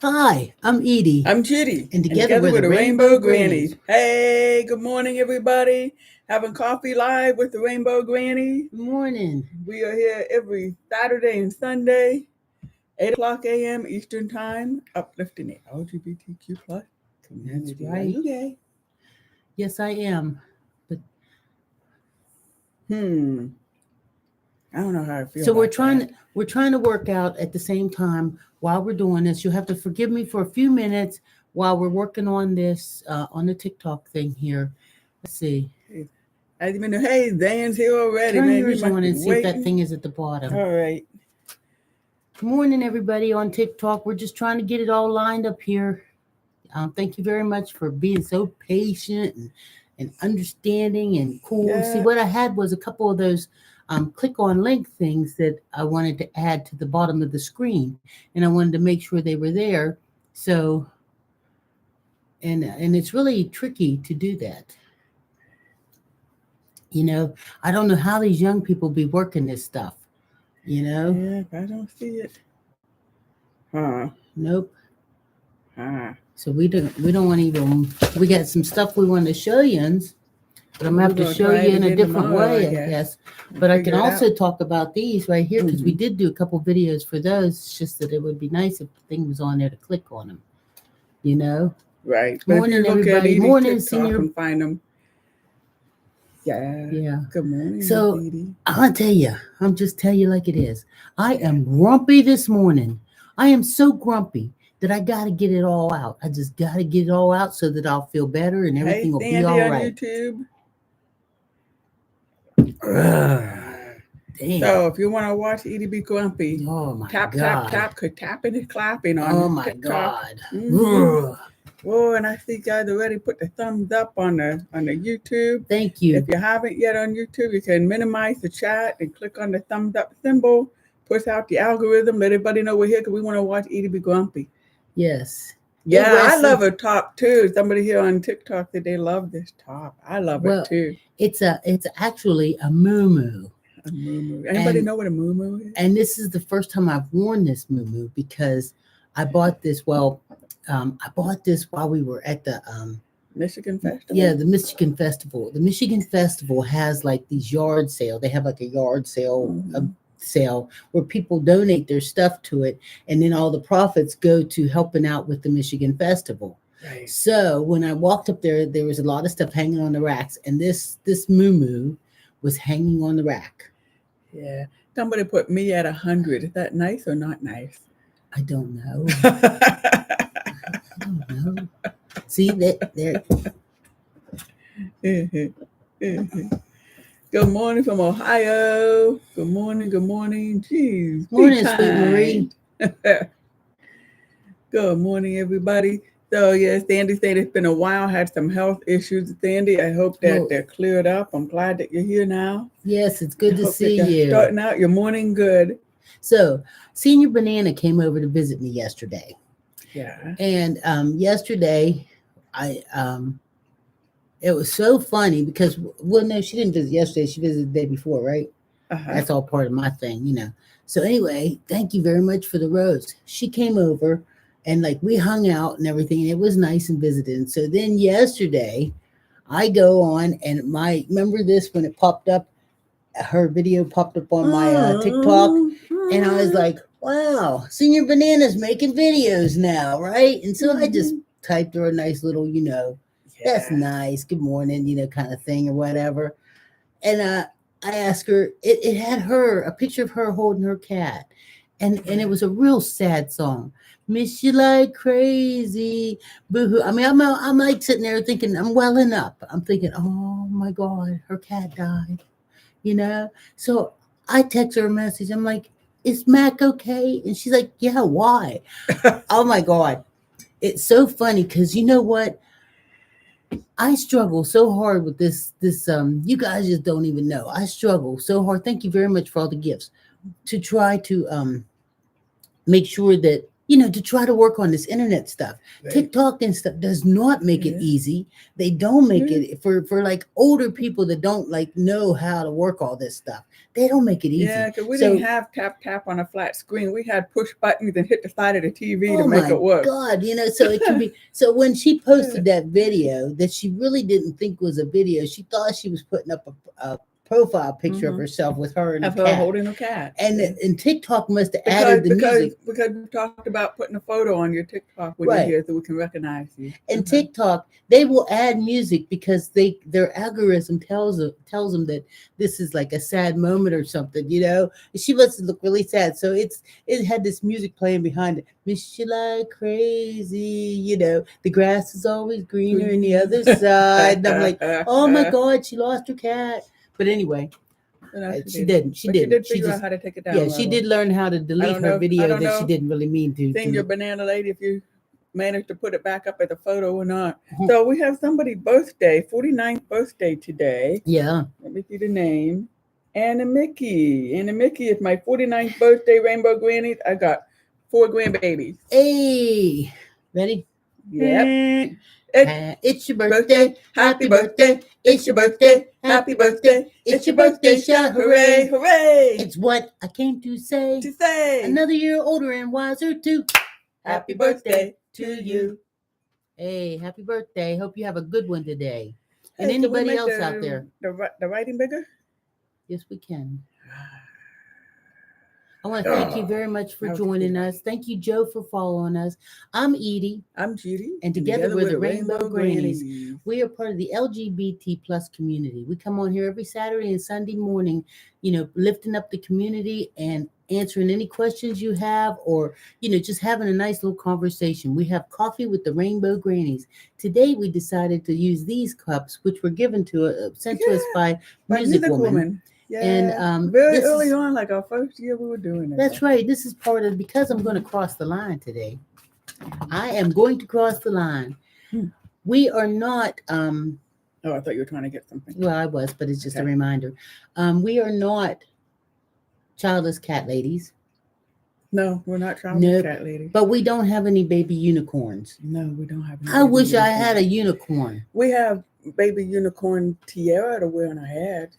Hi, I'm Edie. I'm Judy. And together we're with the the Rainbow Rainbow Grannies. Grannies. Hey, good morning, everybody. Having coffee live with the Rainbow Grannies. Good morning. We are here every Saturday and Sunday, 8 o'clock a.m. Eastern Time, uplifting the LGBTQ plus community. That's right. Are you gay? Yes, I am. But I don't know how I feel so about we're trying to work out at the same time while we're doing this. You'll have to forgive me for a few minutes while we're working on this on the TikTok thing here. Let's see. that. I didn't even know, hey, Dan's here already, Turn man. He yours must on be and see if that waiting. thing is at the bottom. All right. Good morning, everybody on TikTok. We're just trying to get it all lined up here. Thank you very much for being so patient and understanding and cool. Yeah. See, what I had was a couple of those click on link things that I wanted to add to the bottom of the screen, and I wanted to make sure they were there. So, and it's really tricky to do that. You know, I don't know how these young people be working this stuff. You know, Yeah, I don't see it. Huh. nope. Huh. So we don't want to even. We got some stuff we want to show you. But I'm gonna have to show you in a different way, I guess. But I can also talk about these right here because we did do a couple videos for those. It's just that it would be nice if the thing was on there to click on them. You know. Right. Morning, everybody. Morning, senior. And find them. Yeah. Yeah. Good morning, So Edie. I'll tell you. I'm just tell you like it is. I am grumpy this morning. I am so grumpy that I got to get it all out. I just got to get it all out so that I'll feel better and everything will be all on right. YouTube. Damn. So if you want to watch Edie be grumpy, Oh my tap, God. tap, tap, tapping and clapping on Oh my TikTok. God. Whoa, and I see guys already put the thumbs up on the YouTube. Thank you. If you haven't yet on YouTube, you can minimize the chat and click on the thumbs up symbol. Push out the algorithm. Let everybody know we're here because we want to watch Edie be grumpy. Yes. Yeah, I love her top too. Somebody here on TikTok said they love this top. I love it too. It's actually a moo-moo. A moo-moo. Anybody know what a moo-moo is? And this is the first time I've worn this moo-moo because I bought this. Well, I bought this while we were at the Michigan Festival. Yeah, the Michigan Festival. The Michigan Festival has like these yard sale. They have like a yard sale. Sale where people donate their stuff to it, and then all the profits go to helping out with the Michigan Festival. Right. So when I walked up there was a lot of stuff hanging on the racks, and this moo-moo was hanging on the rack. Yeah, somebody put me at 100. Is that nice or not nice? I don't know. I don't know. See that there. Good morning from Ohio. Good morning. Good morning. Jeez. Morning, sweet Marie. Good morning, everybody. So, yes, Sandy said it's been a while, had some health issues. Sandy, I hope that they're cleared up. I'm glad that you're here now. Yes, it's good to see you. Starting out your morning good. So, Senior Banana came over to visit me yesterday. Yeah. And yesterday, it was so funny because, well, no, she didn't visit yesterday. She visited the day before, right? That's all part of my thing, you know. So anyway, thank you very much for the rose. She came over and like we hung out and everything. And it was nice and visiting. So then yesterday, I go on and remember this when it popped up, her video popped up on my TikTok. And I was like, wow, Senior Banana's making videos now, right? And so I just typed her a nice little, you know, that's nice, good morning, you know, kind of thing or whatever. And I asked her, it had a picture of her holding her cat. And it was a real sad song. Miss you like crazy, boo-hoo. I mean, I'm like sitting there thinking, I'm welling up. I'm thinking, oh my God, her cat died, you know? So I text her a message. I'm like, is Mac okay? And she's like, yeah, why? Oh my God. It's so funny because you know what? I struggle so hard with this, you guys just don't even know. I struggle so hard. Thank you very much for all the gifts to try to make sure that, to try to work on this internet stuff. Right. TikTok and stuff does not make it easy. They don't make it for like older people that don't like know how to work all this stuff. They don't make it easy. Yeah, because we didn't have tap on a flat screen. We had push buttons and hit the side of the TV to make it work. Oh my God, so it can be. So when she posted that video that she really didn't think was a video, she thought she was putting up a profile picture of herself with her and of a her cat. holding a cat. And TikTok must have added the music. Because we talked about putting a photo on your TikTok when you're here so we can recognize you. And TikTok, they will add music because their algorithm tells them that this is like a sad moment or something, She must look really sad. So it had this music playing behind it. Miss you like crazy, the grass is always greener on the other side. And I'm like, oh my God, she lost her cat. But anyway, she didn't. She did figure out how to take it down. Yeah, she did learn how to delete her video that she didn't really mean to. Sing your banana lady if you managed to put it back up as a photo or not. So we have somebody's birthday, 49th birthday today. Yeah. Let me see the name. Anna Mickey. Anna Mickey is my 49th birthday, Rainbow Grannies. I got 4 grandbabies. Hey, ready? Yep. It's your birthday. Happy birthday. It's your birthday. Happy birthday. It's your birthday. Shout hooray, hooray. It's what I came to say. Another year older and wiser too. Happy birthday to you. Hey, happy birthday. Hope you have a good one today. And anybody else out there? The writing bigger? Yes, we can. I want to thank you very much for joining us. Thank you, Joe, for following us. I'm Edie. I'm Judy. And together we're the Rainbow Grannies. We are part of the LGBT plus community. We come on here every Saturday and Sunday morning, lifting up the community and answering any questions you have or, just having a nice little conversation. We have coffee with the Rainbow Grannies. Today we decided to use these cups, which were sent to us by Music Woman. Yeah, and very early on, like our first year, we were doing it. That's right. This is part of because I'm going to cross the line today. I am going to cross the line. We are not. Oh, I thought you were trying to get something. Well, I was, but it's just a reminder. We are not childless cat ladies. No, we're not childless cat ladies. But we don't have any baby unicorns. No, we don't have. I wish I had a unicorn. We have baby unicorn tiara to wear on our head.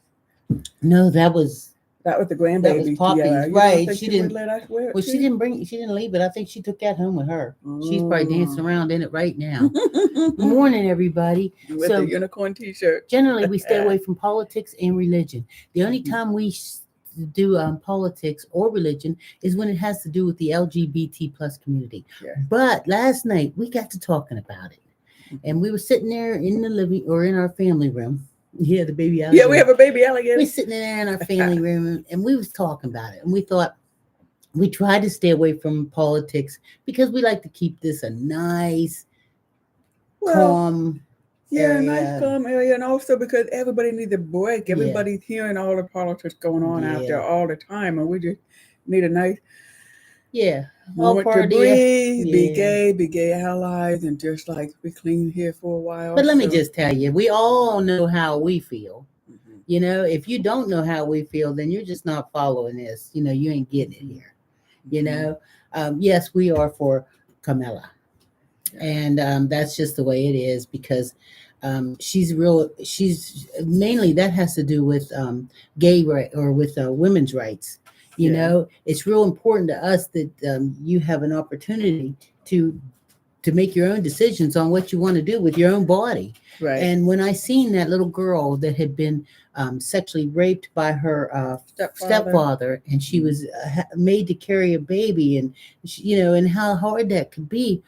No, that was the grandbaby tiara. Right. She didn't let us wear it. Well, she didn't leave it. I think she took that home with her. She's probably dancing around in it right now. Good morning, everybody. With the unicorn t-shirt. Generally, we stay away from politics and religion. The only time we do politics or religion is when it has to do with the LGBT plus community. Yeah. But last night we got to talking about it. And we were sitting there in the living or in our family room. Yeah, the baby alligator. Yeah, we have a baby alligator. We're sitting there in our family room and we was talking about it. And we thought we tried to stay away from politics because we like to keep this a nice, calm area. Nice calm area. And also because everybody needs a break. Everybody's hearing all the politics going on out there all the time. And we just need a nice moment to breathe, be gay allies, and just like be clean here for a while. But let me just tell you, we all know how we feel. Mm-hmm. If you don't know how we feel, then you're just not following this. You ain't getting it here. Yes, we are for Kamala. And that's just the way it is because she's mainly that has to do with gay right or with women's rights. It's real important to us that you have an opportunity to make your own decisions on what you want to do with your own body. Right. And when I seen that little girl that had been sexually raped by her stepfather, and she was made to carry a baby, and and how hard that could be.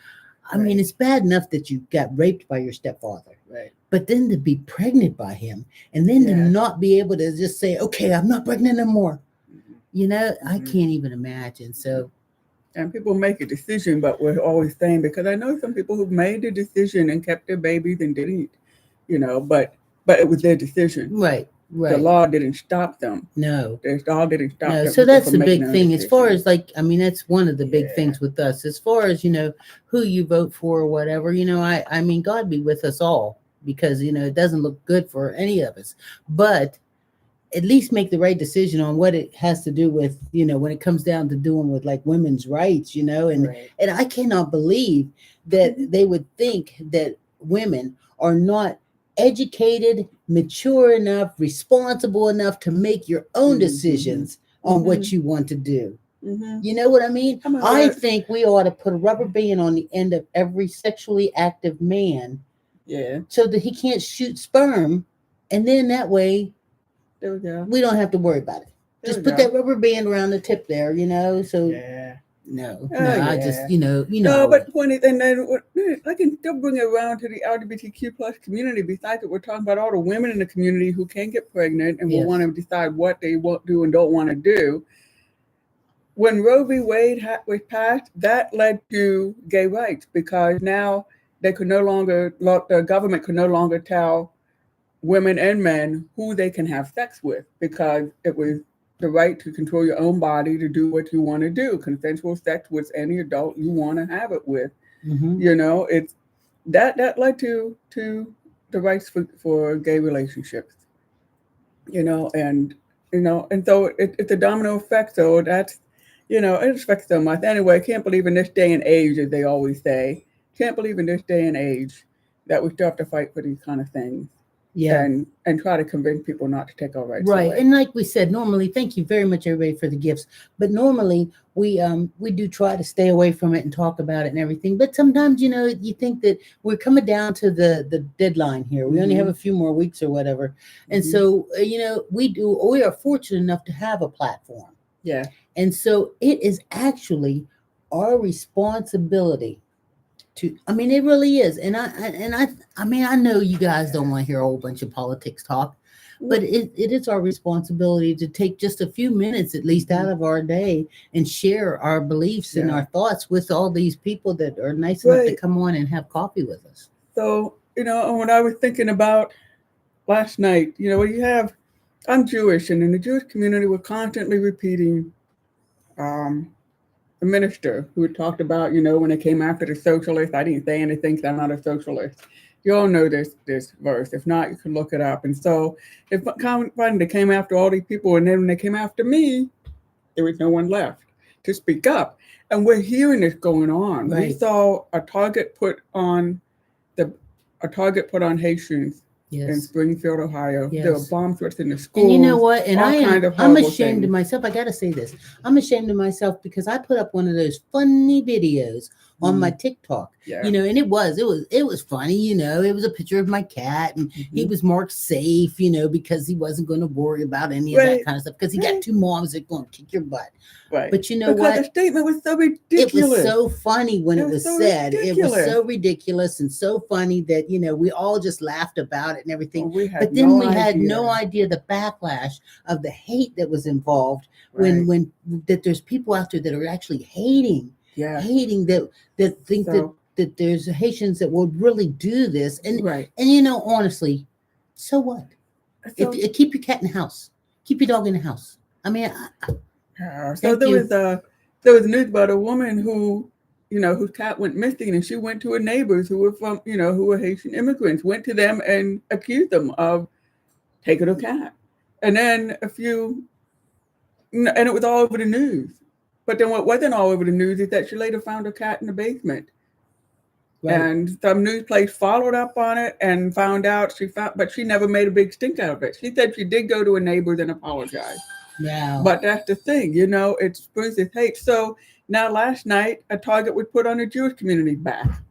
I mean, it's bad enough that you got raped by your stepfather. Right. But then to be pregnant by him, and then to not be able to just say, "Okay, I'm not pregnant anymore." I can't even imagine. So, and people make a decision, but we're always saying, because I know some people who've made the decision and kept their babies and didn't, but it was their decision. Right. The law didn't stop them. No. The law didn't stop them. So that's the big thing. As far as that's one of the big things with us. As far as, who you vote for or whatever, I mean, God be with us all because, it doesn't look good for any of us. But at least make the right decision on what it has to do with, when it comes down to doing with like women's rights, and I cannot believe that they would think that women are not educated, mature enough, responsible enough to make your own decisions on what you want to do. You know what I mean? I think we ought to put a rubber band on the end of every sexually active man, so that he can't shoot sperm, and then that way, there we go. We don't have to worry about it. Just put that rubber band around the tip there, So I just, No, but funny, and then I can still bring it around to the LGBTQ plus community. Besides that, we're talking about all the women in the community who can get pregnant and will want to decide what they want to do and don't want to do. When Roe v. Wade was passed, that led to gay rights, because now the government could no longer tell women and men who they can have sex with, because it was the right to control your own body to do what you want to do. Consensual sex with any adult you want to have it with. It's that led to the rights for gay relationships. And so it's a domino effect. So that's, it affects so much. Anyway, I can't believe in this day and age, as they always say, can't believe in this day and age that we still have to fight for these kind of things. And try to convince people not to take our rights away. And like we said, normally, thank you very much, everybody, for the gifts. But normally, we do try to stay away from it and talk about it and everything. But sometimes, you think that we're coming down to the deadline here. We only have a few more weeks or whatever. And so, we are fortunate enough to have a platform. Yeah. And so it is actually our responsibility it really is. And I know you guys don't want to hear a whole bunch of politics talk, but it is our responsibility to take just a few minutes, at least out of our day, and share our beliefs and our thoughts with all these people that are nice enough to come on and have coffee with us. So, when I was thinking about last night, I'm Jewish, and in the Jewish community, we're constantly repeating, a minister who had talked about, when they came after the socialists. I didn't say anything because I'm not a socialist. You all know this verse. If not, you can look it up. And so it's kind of funny, they came after all these people, and then when they came after me, there was no one left to speak up. And we're hearing this going on. Right. We saw a target put on Haitians in Springfield, Ohio. Yes. There were bomb threats in the schools. And you know what? And I'm ashamed of myself. I got to say this. I'm ashamed of myself because I put up one of those funny videos on my TikTok. Yeah. And it was funny. It was a picture of my cat, and he was marked safe. Because he wasn't going to worry about any of that kind of stuff, because he got two moms that are going to kick your butt. Right. But because the statement was so ridiculous. It was so funny when it was said. Ridiculous. It was so ridiculous and so funny that, we all just laughed about it and everything. Well, but then we had no idea the backlash of the hate that was involved when that there's people out there that are actually hating that think that there's Haitians that will really do this. And honestly, so what? If keep your cat in the house. Keep your dog in the house. So there was news about a woman who, whose cat went missing, and she went to her neighbors who were from, who were Haitian immigrants, went to them and accused them of taking her cat. And then and it was all over the news. But then what wasn't all over the news is that she later found her cat in the basement. Right. And some news place followed up on it and found out but she never made a big stink out of it. She said she did go to her neighbors and apologize. Yeah. But that's the thing, it brings this hate. So now last night, a target was put on the Jewish community back.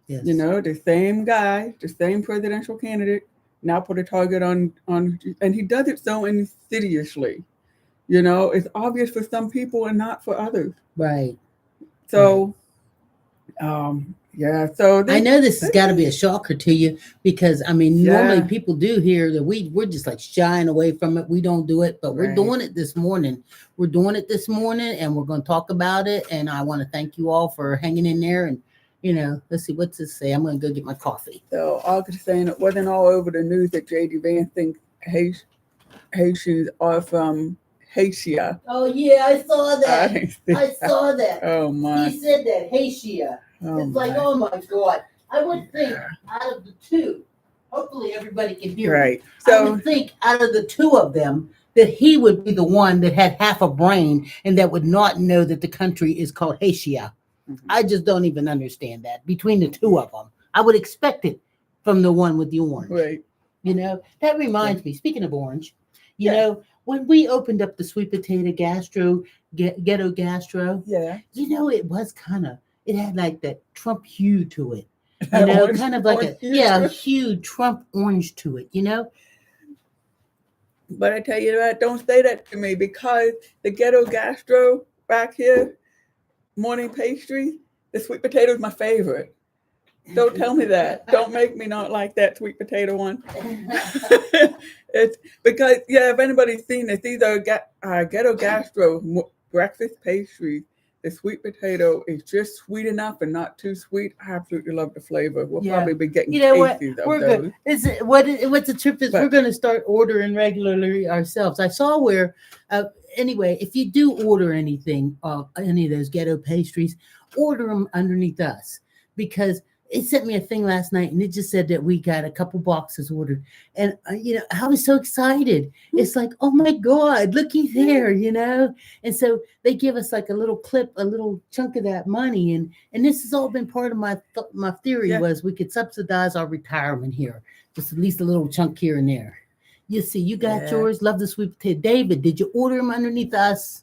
Yes. The same guy, the same presidential candidate, now put a target on, and he does it so insidiously. It's obvious for some people and not for others. Right. So, So I know this has got to be a shocker to you, because normally people do hear that we're just like shying away from it. We don't do it, but we're doing it this morning. We're doing it this morning, and we're going to talk about it. And I want to thank you all for hanging in there. And let's see, what's this say? I'm going to go get my coffee. So August saying it wasn't all over the news that J.D. Vance thinks Haitians are from Haitian. Oh yeah, I saw that. I saw that. Oh my! He said that Haitian. It's like, oh my God! I would think out of the two hopefully everybody can hear right. me. So I would think out of the two of them that he would be the one that had half a brain and that would not know that the country is called Haitian. I just don't even understand that between the two of them. I would expect it from the one with the orange. Right. You know, that reminds me, speaking of orange, you know, when we opened up the sweet potato ghetto gastro, you know, it was kind of, it had like that Trump hue to it. You know, orange, kind of like a huge Trump orange to it, you know? But I tell you what, don't say that to me, because the ghetto gastro back here, morning pastry, the sweet potato is my favorite. Don't tell me that. Don't make me not like that sweet potato one. It's because, if anybody's seen this, these are ghetto gastro breakfast pastries. The sweet potato is just sweet enough and not too sweet. I absolutely love the flavor. We'll probably be getting cases of we're those. Good. What's the trip is, we're going to start ordering regularly ourselves. I saw where, anyway, if you do order anything, any of those ghetto pastries, order them underneath us, because it sent me a thing last night and it just said that we got a couple boxes ordered. And, you know, I was so excited. It's like, oh my God, looky there, you know? And so they give us like a little clip, a little chunk of that money. And this has all been part of my theory was we could subsidize our retirement here. Just at least a little chunk here and there. You see, you got yours. Love the sweet potato. David, did you order them underneath us?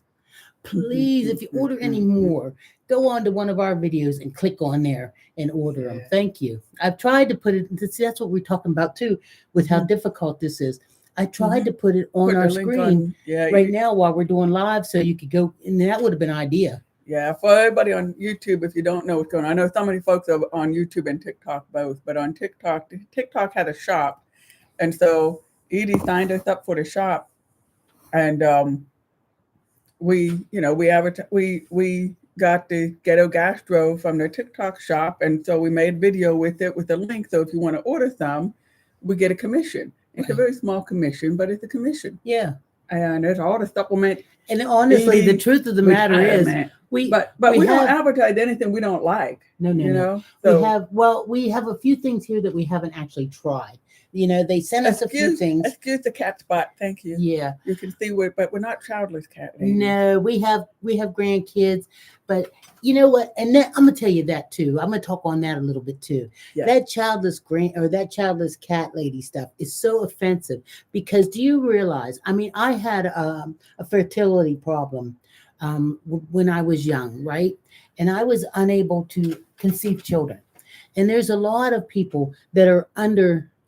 Please, if you order any more, go on to one of our videos and click on there and order them. Thank you. I've tried to put it, see, that's what we're talking about too, with how difficult this is. I tried to put it on our screen right now while we're doing live, so you could go, and that would have been an idea. Yeah, for everybody on YouTube, if you don't know what's going on, I know so many folks are on YouTube and TikTok both, but on TikTok had a shop, and so Edie signed us up for the shop, and we got the ghetto gastro from their TikTok shop, and so we made video with it with a link. So if you want to order some, we get a commission. It's a very small commission, but it's a commission. Yeah, and there's all the supplement. And honestly, the truth of the matter is, we don't advertise anything we don't like. No. So, we have a few things here that we haven't actually tried. You know, they sent us a few things. Excuse the cat spot. Thank you. Yeah. You can see but we're not childless cat ladies. No, we have grandkids, but you know what? And then I'm gonna tell you that too. I'm gonna talk on that a little bit too. Yeah. That childless cat lady stuff is so offensive, because do you realize? I mean, I had a fertility problem when I was young, right? And I was unable to conceive children. And there's a lot of people that are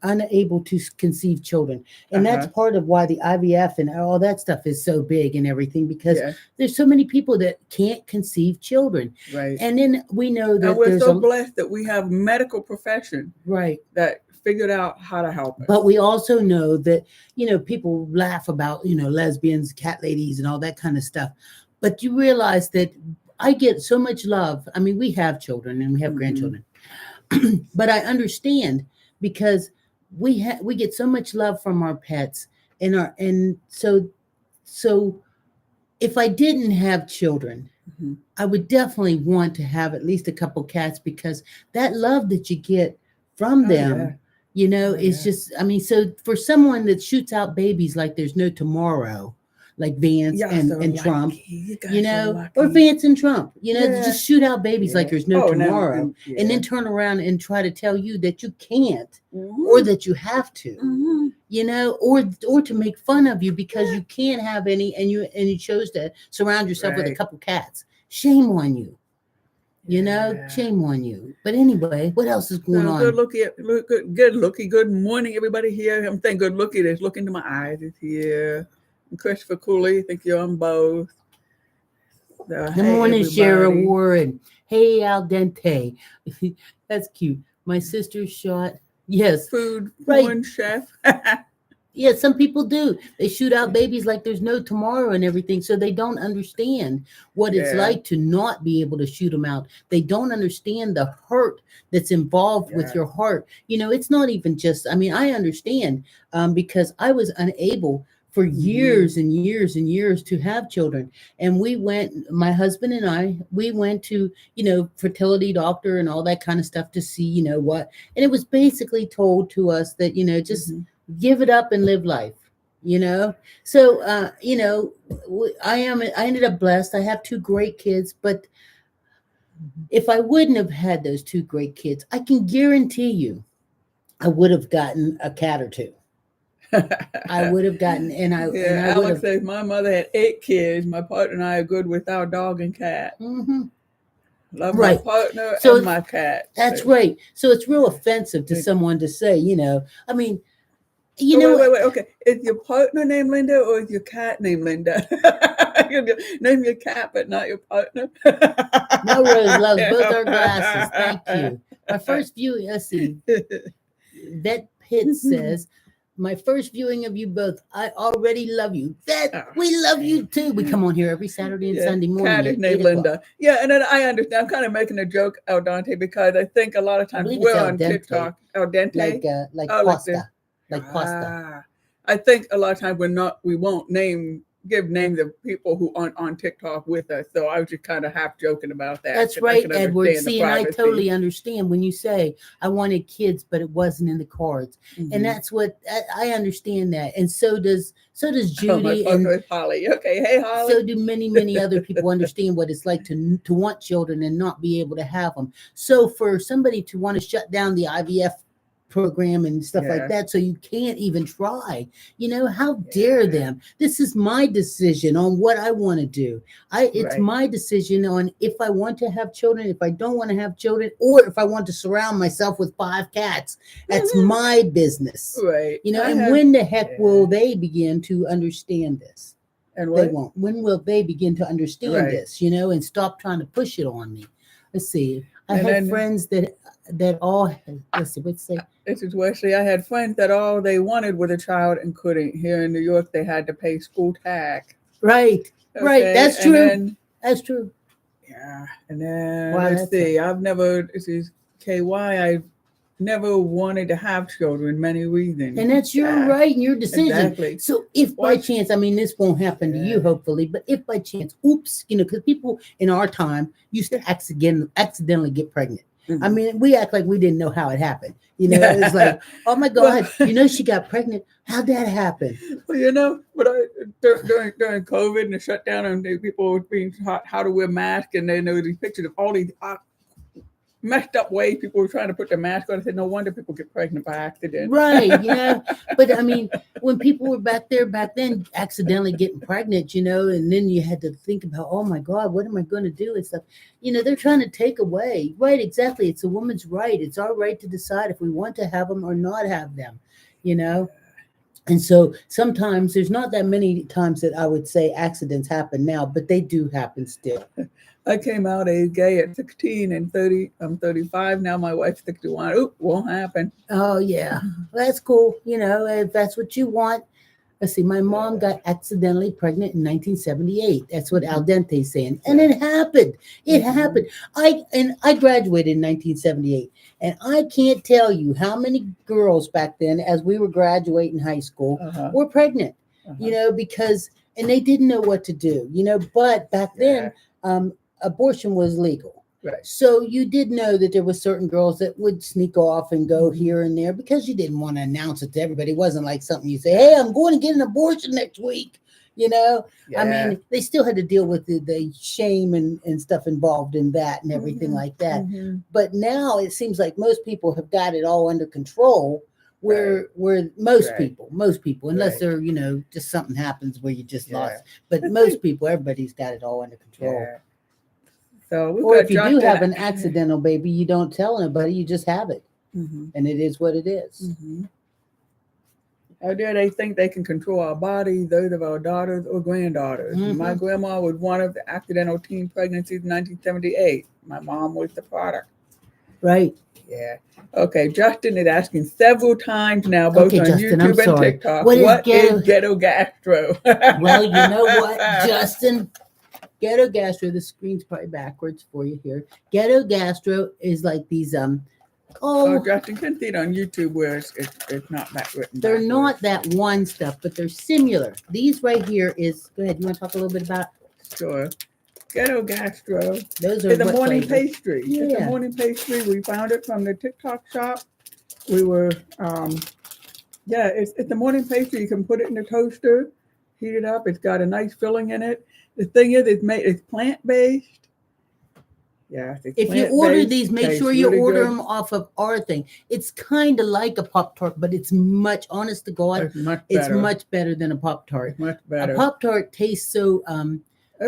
unable to conceive children, and that's part of why the IVF and all that stuff is so big and everything, because there's so many people that can't conceive children, right? And then we know that we're so blessed that we have medical profession, right, that figured out how to help us. But we also know that, you know, people laugh about, you know, lesbians, cat ladies, and all that kind of stuff, but you realize that I get so much love. I mean, we have children and we have grandchildren, but I understand, because we get so much love from our pets, and so if I didn't have children, I would definitely want to have at least a couple cats, because that love that you get from them, you know, is just, I mean, so for someone that shoots out babies like there's no tomorrow, like Vance and Trump, you know, or Vance and Trump, you know, just shoot out babies like there's no tomorrow, and then turn around and try to tell you that you can't, or that you have to, you know, or to make fun of you because you can't have any, and you chose to surround yourself with a couple cats. Shame on you. You know, shame on you. But anyway, what else is going on? Good morning, everybody here. I'm saying good looky. There's look into my eyes is here. Christopher Cooley, thank you on both. Good morning, Shara Warren. Hey, Al Dente. That's cute. My sister shot. Yes. Food porn chef. Yeah, some people do. They shoot out babies like there's no tomorrow and everything. So they don't understand what it's like to not be able to shoot them out. They don't understand the hurt that's involved with your heart. You know, it's not even just, I mean, I understand because I was unable for years and years and years to have children. And we went, my husband and I, we went to, fertility doctor and all that kind of stuff to see, what. And it was basically told to us that, just give it up and live life, So, I ended up blessed. I have 2 great kids, but if I wouldn't have had those 2 great kids, I can guarantee you I would have gotten a cat or 2. I would have gotten, Alex says my mother had 8 kids. My partner and I are good with our dog and cat. Love my partner and my cat. That's right. So it's real offensive to someone to say, I mean, wait. Okay, is your partner named Linda or is your cat named Linda? Name your cat, but not your partner. No, Rose loves both our glasses. Thank you. My first viewing, let's see. Vet Pitt says, my first viewing of you both, I already love you. We love you too. We come on here every Saturday and Sunday morning. Cat is named Linda. Yeah, and then I understand. I'm kind of making a joke, Al Dente, because I think a lot of times we're on TikTok. Al Dente? Like pasta. Like pasta. I think a lot of times we won't give names of people who aren't on TikTok with us. So I was just kind of half joking about that. That's right, Edward. See, and I totally understand when you say I wanted kids, but it wasn't in the cards. And that's what I understand that. And so does Judy and Holly. Okay, hey Holly. So do many other people understand what it's like to want children and not be able to have them. So for somebody to want to shut down the IVF program and stuff like that, so you can't even try, how dare them? This is my decision on what I want to do. It's my decision on if I want to have children, if I don't want to have children, or if I want to surround myself with 5 cats. That's my business, right? And when the heck will they begin to understand this? And they won't. When will they begin to understand this, and stop trying to push it on me? Let's see. I had friends that all, let's see, what's say? This is Wesley. I had friends that all they wanted was a child and couldn't. Here in New York, they had to pay school tax. Right. That's true. That's true. Yeah. And then let's see. This is KY. I've never wanted to have children, many reasons. And that's your right and your decision. Exactly. So if by chance, this won't happen to you, hopefully, but if by chance, oops, because people in our time used to accidentally get pregnant. We act like we didn't know how it happened. It's like, oh my God, she got pregnant. How'd that happen? Well, but during COVID and the shutdown, and people were being taught how to wear masks, and then there were these pictures of all these messed up ways people were trying to put their mask on. I said, no wonder people get pregnant by accident. Right, But when people were back then accidentally getting pregnant, and then you had to think about, oh my God, what am I going to do and stuff. They're trying to take away. Right, exactly. It's a woman's right. It's our right to decide if we want to have them or not have them, And so sometimes there's not that many times that I would say accidents happen now, but they do happen still. I came out as gay at 16 and 30. I'm 35 now. My wife's 61. Oop, won't happen. Oh, yeah. Well, that's cool. If that's what you want. Let's see. My mom got accidentally pregnant in 1978. That's what Al Dente's saying. And it happened. It happened. I graduated in 1978. And I can't tell you how many girls back then, as we were graduating high school, were pregnant, because, and they didn't know what to do, but back then, abortion was legal. Right. So you did know that there were certain girls that would sneak off and go here and there because you didn't want to announce it to everybody. It wasn't like something you say, hey, I'm going to get an abortion next week. They still had to deal with the shame and stuff involved in that and everything like that. But now it seems like most people have got it all under control. Where most people, unless they're, just something happens where you just lost. But most people, everybody's got it all under control. Yeah. So or if you do have an accidental baby, you don't tell anybody, you just have it. And it is what it is. How dare they think they can control our bodies, those of our daughters or granddaughters? My grandma was one of the accidental teen pregnancies in 1978. My mom was the product. Right. Yeah. Okay. Justin is asking several times now, both on Justin, YouTube and TikTok, what is ghetto gastro? Well, you know what, Justin? Ghetto gastro, the screen's probably backwards for you here. Ghetto gastro is like these Oh, Justin, you can see it on YouTube where it's not that written. They're not that one stuff, but they're similar. These right here is, go ahead, you want to talk a little bit about? Sure. Ghetto Gastro. Those are it's a morning pastry. Yeah. It's a morning pastry. We found it from the TikTok shop. We were, it's a morning pastry. You can put it in the toaster, heat it up. It's got a nice filling in it. The thing is, it's plant-based. Yeah. If you order these, make sure you order them off of our thing. It's kind of like a Pop-Tart, but it's much, honest to God, it's much better than a Pop-Tart. Much better. A Pop-Tart tastes so,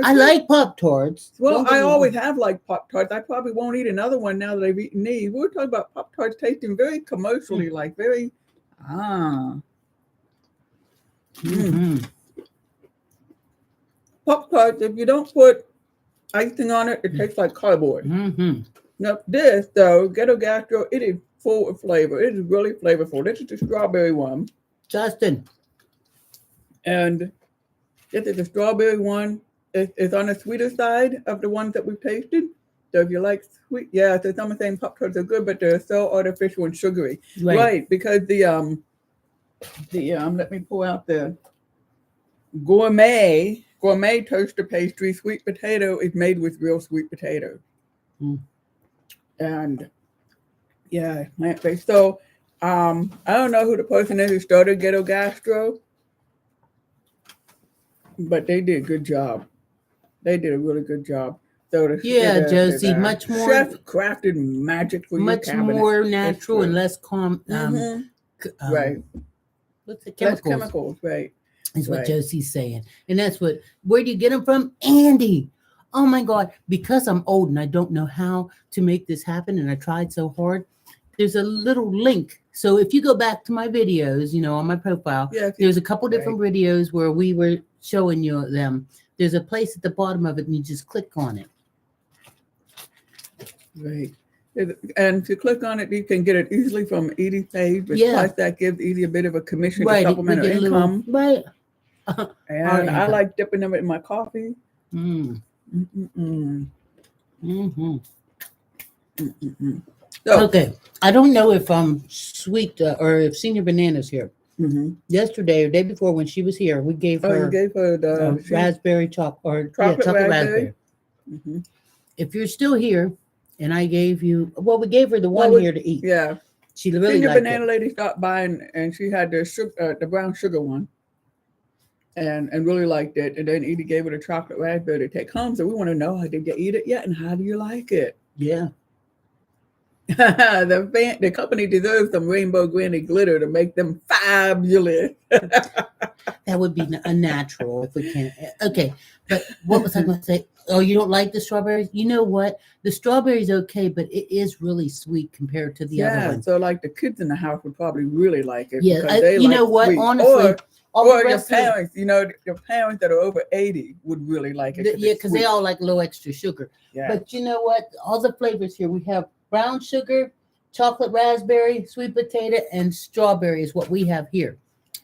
I like Pop-Tarts. Well, I always have liked Pop-Tarts. I probably won't eat another one now that I've eaten these. We were talking about Pop-Tarts tasting very commercially, like very, Pop-Tarts, if you don't put icing on it, it tastes like cardboard. Now this, though, Ghetto Gastro, it is full of flavor. It is really flavorful. This is the strawberry one. Justin. And this is the strawberry one. It's on the sweeter side of the ones that we've tasted. So if you like sweet, so some are saying Pop-Tarts are good, but they're so artificial and sugary. Right, because the let me pull out the gourmet toaster pastry sweet potato is made with real sweet potato. And plant-based. So I don't know who the person is who started Ghetto Gastro, but they did a good job. They did a really good job. So Josie, much more chef crafted magic for much your cabinet. more natural and less right. What's the chemicals? Less chemicals, right? Is what Josie's saying. And that's where do you get them from? Andy. Oh my God. Because I'm old and I don't know how to make this happen and I tried so hard, there's a little link. So if you go back to my videos, on my profile, there's a couple different videos where we were showing you them. There's a place at the bottom of it and you just click on it. Right. And if you click on it, you can get it easily from Edie's page. But plus that gives Edie a bit of a commission to supplement her income. And I like dipping them in my coffee. So, okay. I don't know if Sweet or if Senior Banana's here. Yesterday or day before when she was here, we gave her the raspberry chocolate raspberry. If you're still here, and I gave you, we gave her the one here to eat. Yeah, she really Senior liked Banana lady stopped by and she had the brown sugar one, and really liked it. And then Edie gave her the chocolate raspberry to take home. So we want to know, did you eat it yet, and how do you like it? Yeah. The company deserves some Rainbow Granny glitter to make them fabulous. That would be unnatural if we can't. Okay, but what was I going to say? Oh, you don't like the strawberries? You know what? The strawberries okay, but it is really sweet compared to the other ones. So like the kids in the house would probably really like it. Yeah, you know what? Sweet. Honestly, or your parents, your parents that are over 80 would really like it. Yeah, because they all like low extra sugar. Yeah. But you know what? All the flavors here, we have brown sugar, chocolate raspberry, sweet potato, and strawberry is what we have here.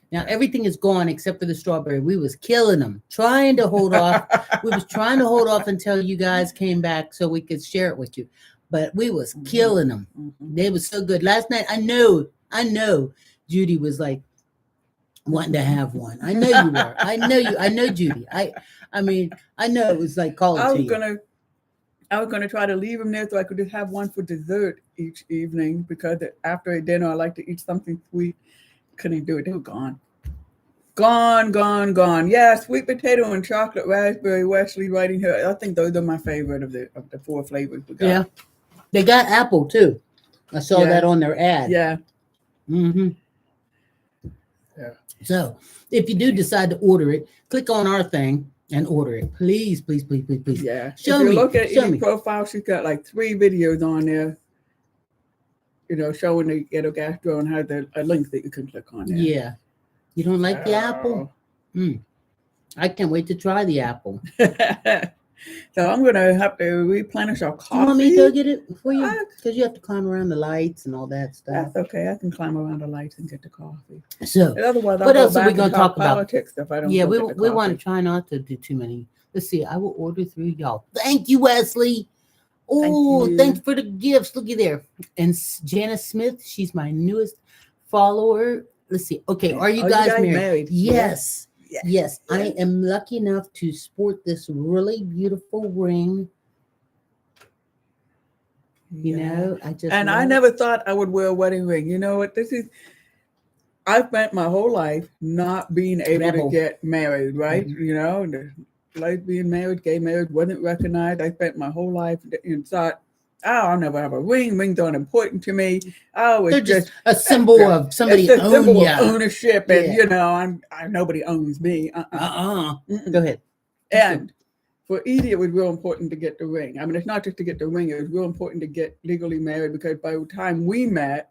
Now, everything is gone except for the strawberry. We was killing them, trying to hold off. We was trying to hold off until you guys came back so we could share it with you. But we was killing them. They was so good. Last night, I know Judy was like wanting to have one. I know you were. I know Judy. I mean, I know it was like calling to you. I was gonna try to leave them there so I could just have one for dessert each evening, because after dinner I like to eat something sweet. Couldn't do it. They were gone. Gone. Yeah, sweet potato and chocolate raspberry. Wesley writing here. I think those are my favorite of the 4 flavors we got. Yeah, they got apple too. I saw that on their ad. Yeah. Yeah. So if you do decide to order it, click on our thing and order it. Please. Yeah. Show me. Look at Edie's profile. She's got like 3 videos on there. Showing the Ghetto Gastro and has a link that you can click on there. Yeah. You don't like the apple? I can't wait to try the apple. So I'm going to have to replenish our coffee. You want me to go get it for you? Because you have to climb around the lights and all that stuff. That's okay. I can climb around the lights and get the coffee. So, otherwise, what else are we going to talk about? Politics if I don't we want to try not to do too many. Let's see. I will order through y'all. Thank you, Wesley. Oh, thanks for the gifts. Looky there. And Janice Smith, she's my newest follower. Let's see. Okay, are you guys married? Yes. Yes. I am lucky enough to sport this really beautiful ring. You know, I never thought I would wear a wedding ring. You know what? I spent my whole life not being able to get married, right? Mm-hmm. You know, like being married, gay marriage wasn't recognized. I spent my whole life and thought, oh, I'll never have a ring. Rings aren't important to me. Oh, they're just a symbol of somebody owning symbol of ownership, and you know, nobody owns me. Go ahead. And for Edie, it was real important to get the ring. I mean, it's not just to get the ring; it was real important to get legally married because by the time we met,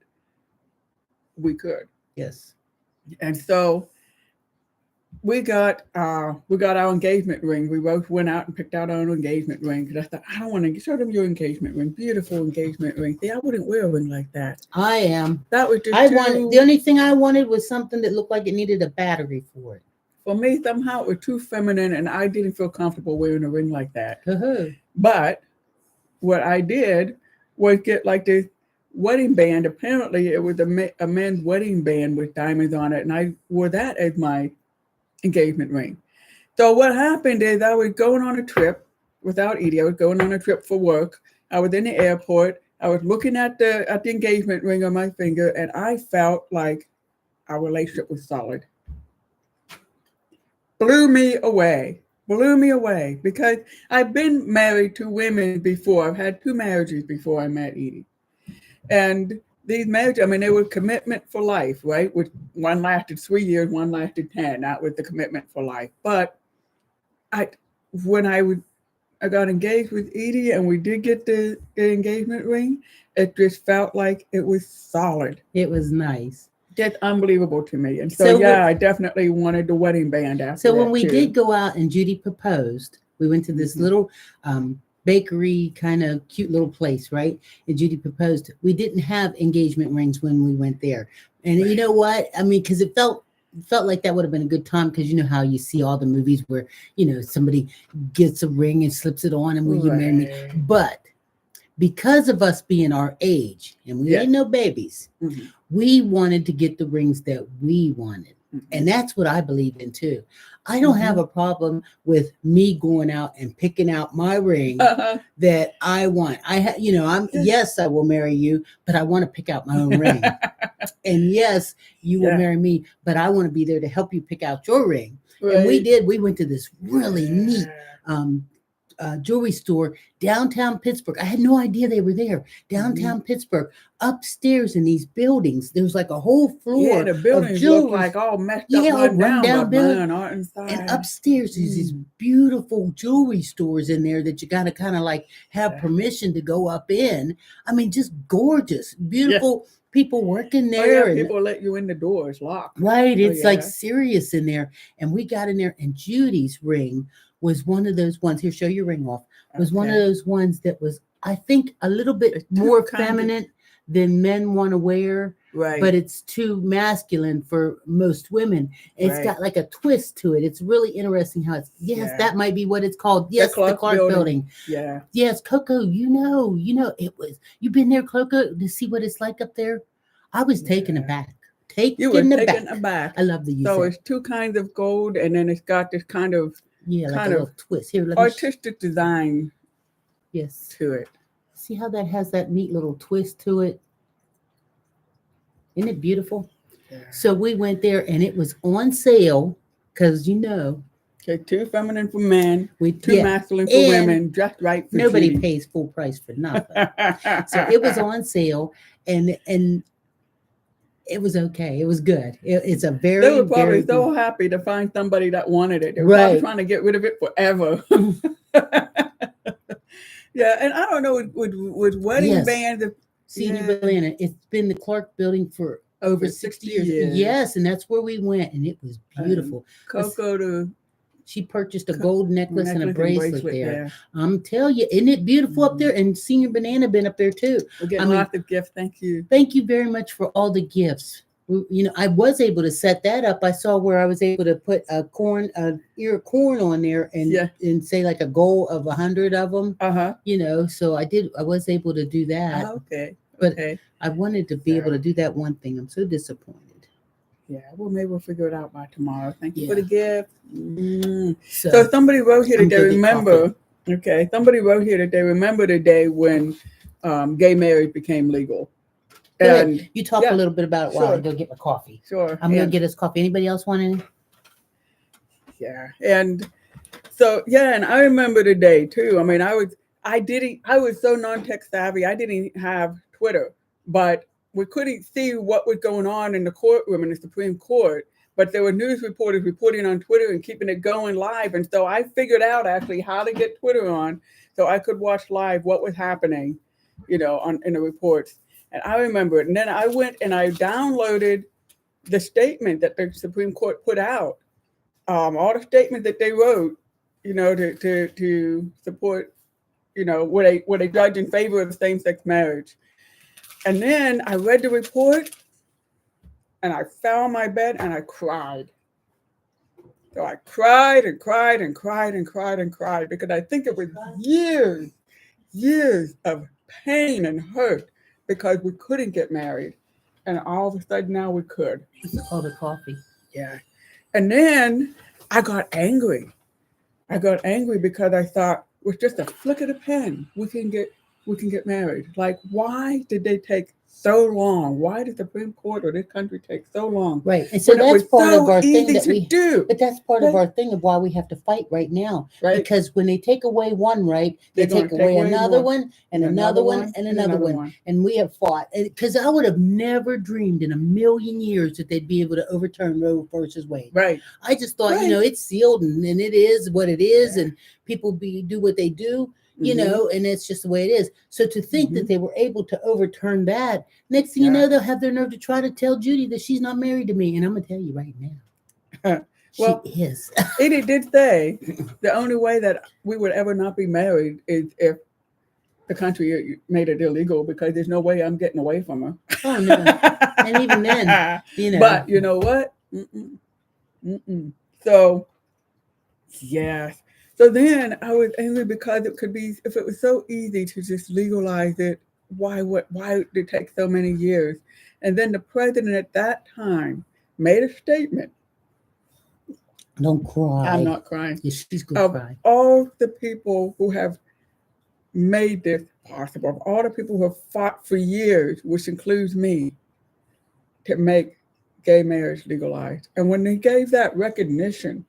we could. Yes. And so we got our engagement ring. We both went out and picked out our own engagement ring because I thought, I don't want to show them your engagement ring. Beautiful engagement ring. See, I wouldn't wear a ring like that. I am. That was just the only thing I wanted was something that looked like it needed a battery for it. For me, somehow it was too feminine, and I didn't feel comfortable wearing a ring like that. But what I did was get like this wedding band. Apparently, it was a men's wedding band with diamonds on it, and I wore that as my engagement ring. So what happened is I was going on a trip without Edie. I was going on a trip for work. I was in the airport. I was looking at the engagement ring on my finger, and I felt like our relationship was solid. Blew me away because I've been married to women before. I've had 2 marriages before I met Edie. And these marriages, I mean, they were commitment for life, right? Which one lasted 3 years, one lasted 10. That was the commitment for life. But when I got engaged with Edie and we did get the engagement ring, it just felt like it was solid. It was nice. Just unbelievable to me. And so I definitely wanted the wedding band after So when we did go out and Judy proposed, we went to this little bakery kind of cute little place, right? And Judy proposed. We didn't have engagement rings when we went there. And you know what? I mean, because it felt like that would have been a good time, because you know how you see all the movies where, you know, somebody gets a ring and slips it on and will you marry me? But because of us being our age, and we ain't no babies, we wanted to get the rings that we wanted. And that's what I believe in too. I don't have a problem with me going out and picking out my ring that I want. Yes, I will marry you, but I want to pick out my own ring. And yes, you will marry me, but I want to be there to help you pick out your ring. Right. And we did. We went to this really neat jewelry store downtown Pittsburgh. I had no idea they were there. Downtown Pittsburgh, upstairs in these buildings, there was like a whole floor the buildings look like all messed up, run down building. And upstairs is these beautiful jewelry stores in there that you got to kind of like have permission to go up in. I mean, just gorgeous, beautiful people working there. And people let you in the door. It's locked. Right. It's like serious in there. And we got in there, and Judy's ring was one of those ones. Here, show your ring off. Was one of those ones that was, I think, a little bit more feminine than men want to wear. Right. But it's too masculine for most women. It's got like a twist to it. It's really interesting how it's, that might be what it's called. Yes, the Clark building. Yeah. Yes, Coco, you know, it was, you've been there, Coco, to see what it's like up there? I was taken aback. Taken aback. I love the use. So it's 2 kinds of gold, and then it's got this kind of like a little twist. Here, artistic design to it. See how that has that neat little twist to it? Isn't it beautiful? Yeah. So we went there, and it was on sale because, you know. Okay, too feminine for men, too masculine for women, just right for nobody cheating. Pays full price for nothing. So it was on sale, and it was okay. It was good. It's a very, they were probably so happy to find somebody that wanted it. They were probably trying to get rid of it forever. And I don't know with wedding bands. Senior Banana. It's been the Clark building for over 60 years. Yes, and that's where we went, and it was beautiful. Coco she purchased a gold necklace and a bracelet there. I'm telling you, isn't it beautiful up there? And Senior Banana been up there too. We're getting lots of gifts. Thank you. Thank you very much for all the gifts. I was able to set that up. I saw where I was able to put a ear of corn on there and say like a goal of 100 of them. So I was able to do that. Okay. But I wanted to be able to do that one thing. I'm so disappointed. Yeah, well, maybe we'll figure it out by tomorrow. Thank you for the gift. So somebody wrote here that they remember. Okay, somebody wrote here that they remember the day when gay marriage became legal. Good. And you talk a little bit about it while I go get my coffee. Sure. I'm gonna get us coffee. Anybody else want any? Yeah, and so and I remember the day too. I mean, I was so non-tech savvy. I didn't have Twitter, but we couldn't see what was going on in the courtroom in the Supreme Court. But there were news reporters reporting on Twitter and keeping it going live. And so I figured out actually how to get Twitter on so I could watch live what was happening, in the reports. And I remember it. And then I went and I downloaded the statement that the Supreme Court put out, all the statements that they wrote, to support, what they judge in favor of same-sex marriage. And then I read the report and I fell on my bed and I cried. So I cried and cried and cried and cried and cried because I think it was years of pain and hurt because we couldn't get married. And all of a sudden now we could. All the coffee. Yeah. And then I got angry. Because I thought, with just a flick of the pen, we can get married. Like, why did they take so long? Why did the Supreme Court or this country take so long? Right. And so that's part of our thing that we do. But that's part of our thing of why we have to fight right now. Right. Because when they take away one right, they take away another one and another one and another one. And we have fought. Because I would have never dreamed in a million years that they'd be able to overturn Roe versus Wade. Right. I just thought, it's sealed and it is what it is and people do what they do. And it's just the way it is. So to think that they were able to overturn that, next thing you know, they'll have their nerve to try to tell Judy that she's not married to me. And I'm going to tell you right now, she is. Edie did say the only way that we would ever not be married is if the country made it illegal, because there's no way I'm getting away from her. Oh, no. And even then, But you know what? So, yes. So then I was angry because if it was so easy to just legalize it, why did it take so many years? And then the president at that time made a statement. Don't cry. I'm not crying. Yes, she's going to cry. All the people who have made this possible, of all the people who have fought for years, which includes me, to make gay marriage legalized. And when they gave that recognition,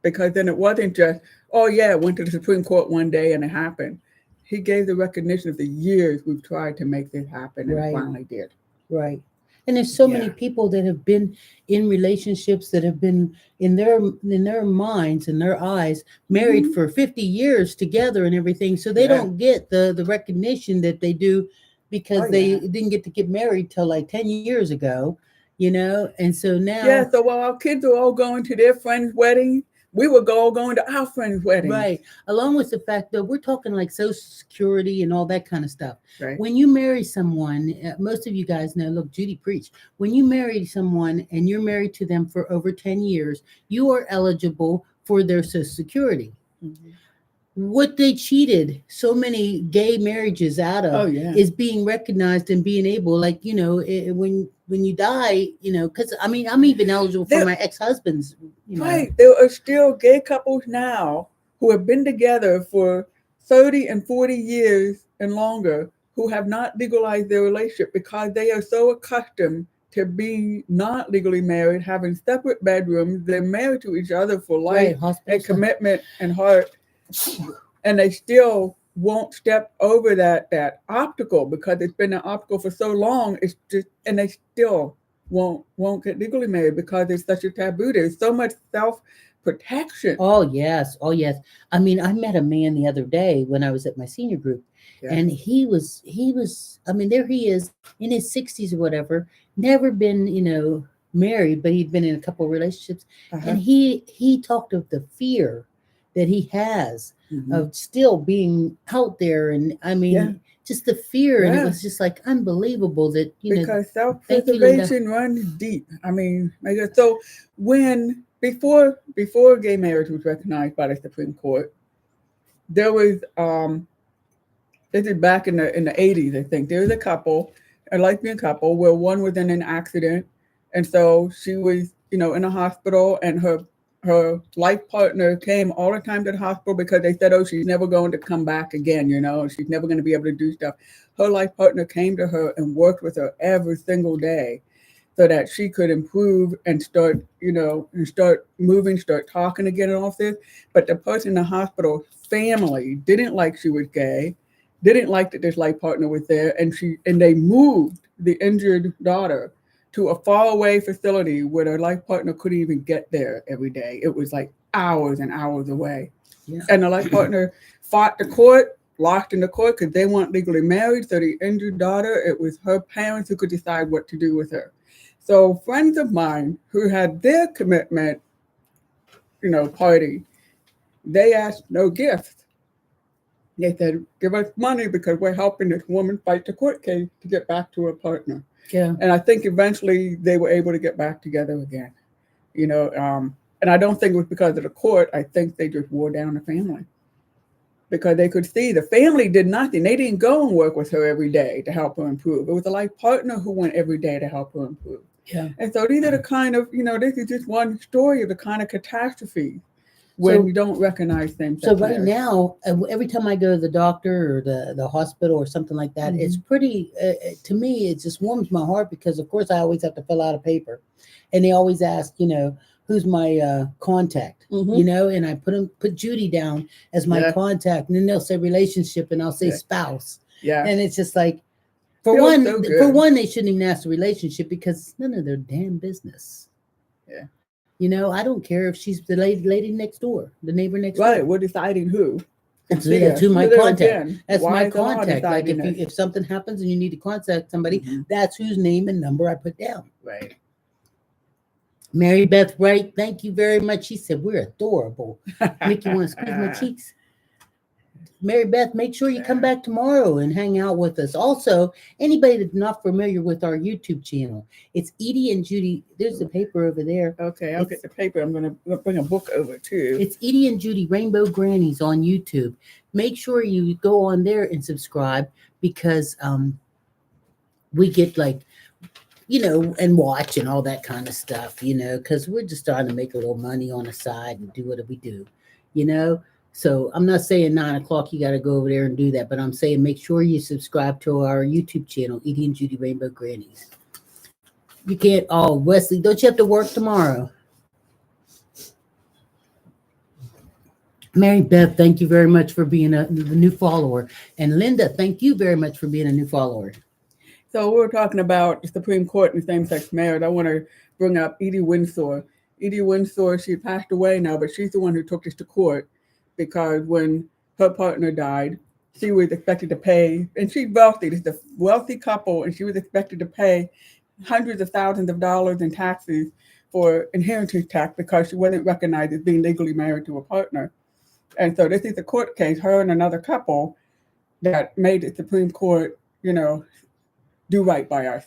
because then it wasn't just, it went to the Supreme Court one day and it happened. He gave the recognition of the years we've tried to make this happen, and it finally did. Right. And there's so many people that have been in relationships that have been in their minds and their eyes married for 50 years together and everything. So they don't get the recognition that they do because they didn't get to get married till like 10 years ago, and so now. Yeah, so while our kids are all going to their friends' weddings, we were all going to our friend's wedding. Right. Along with the fact that we're talking like Social Security and all that kind of stuff. Right. When you marry someone, most of you guys know, look, Judy preached. When you marry someone and you're married to them for over 10 years, you are eligible for their Social Security. Mm-hmm. What they cheated so many gay marriages out of is being recognized and being able, like, when you die, because I'm even eligible for my ex-husband's. Right. There are still gay couples now who have been together for 30 and 40 years and longer who have not legalized their relationship because they are so accustomed to being not legally married, having separate bedrooms. They're married to each other for life and commitment and heart. And they still won't step over that obstacle because it's been an obstacle for so long. It's just, and they still won't get legally married because it's such a taboo. There's so much self-protection. Oh yes. I met a man the other day when I was at my senior group, and he was. There he is in his 60s or whatever. Never been, married, but he'd been in a couple of relationships, and he talked of the fear that he has of still being out there. And just the fear. And it was just like unbelievable that, because self-preservation runs deep. I mean, so before gay marriage was recognized by the Supreme Court, there was this is back in the 80s, I think. There was a lesbian couple, where one was in an accident, and so she was, in a hospital, and her life partner came all the time to the hospital because they said, oh, she's never going to come back again, she's never going to be able to do stuff. Her life partner came to her and worked with her every single day so that she could improve and start, and start moving, start talking again and all this. But the person in the hospital family didn't like she was gay, didn't like that this life partner was there, and they moved the injured daughter to a faraway facility where their life partner couldn't even get there every day. It was like hours and hours away. Yeah. And the life partner fought the court, locked in the court because they weren't legally married. So the injured daughter, it was her parents who could decide what to do with her. So friends of mine who had their commitment, party, they asked no gift. They said, give us money because we're helping this woman fight the court case to get back to her partner. Yeah. And I think eventually they were able to get back together again, and I don't think it was because of the court. I think they just wore down the family because they could see the family did nothing. They didn't go and work with her every day to help her improve. It was a life partner who went every day to help her improve. Yeah. And so these are the kind of, this is just one story of the kind of catastrophe when you don't recognize things. So right now, every time I go to the doctor or the hospital or something like that, it's pretty, to me, it just warms my heart because, of course, I always have to fill out a paper. And they always ask, who's my contact, and I put Judy down as my contact. And then they'll say relationship and I'll say spouse. Yeah. And it's just like, for one, they shouldn't even ask the relationship because it's none of their damn business. Yeah. I don't care if she's the lady next door, the neighbor next door. Right, we're deciding who. That's my contact. That's my contact. Like if something happens and you need to contact somebody, that's whose name and number I put down. Right. Mary Beth Wright, thank you very much. She said, we're adorable. Make you want to squeeze my cheeks. Mary Beth, make sure you come back tomorrow and hang out with us. Also, anybody that's not familiar with our YouTube channel, it's Edie and Judy. There's the paper over there. Okay, I'll get the paper. I'm going to bring a book over too. It's Edie and Judy Rainbow Grannies on YouTube. Make sure you go on there and subscribe because we get and watch and all that kind of stuff, because we're just trying to make a little money on the side and do what we do, So I'm not saying 9 o'clock, you got to go over there and do that, but I'm saying make sure you subscribe to our YouTube channel, Edie and Judy Rainbow Grannies. You can't, Wesley, don't you have to work tomorrow? Mary Beth, thank you very much for being the new follower. And Linda, thank you very much for being a new follower. So we're talking about the Supreme Court and same-sex marriage. I want to bring up Edie Windsor. Edie Windsor, she passed away now, but she's the one who took this to court. Because when her partner died, she was expected to pay, and she's wealthy. This is a wealthy couple, and she was expected to pay hundreds of thousands of dollars in taxes for inheritance tax because she wasn't recognized as being legally married to a partner. And so this is a court case, her and another couple, that made the Supreme Court, do right by us.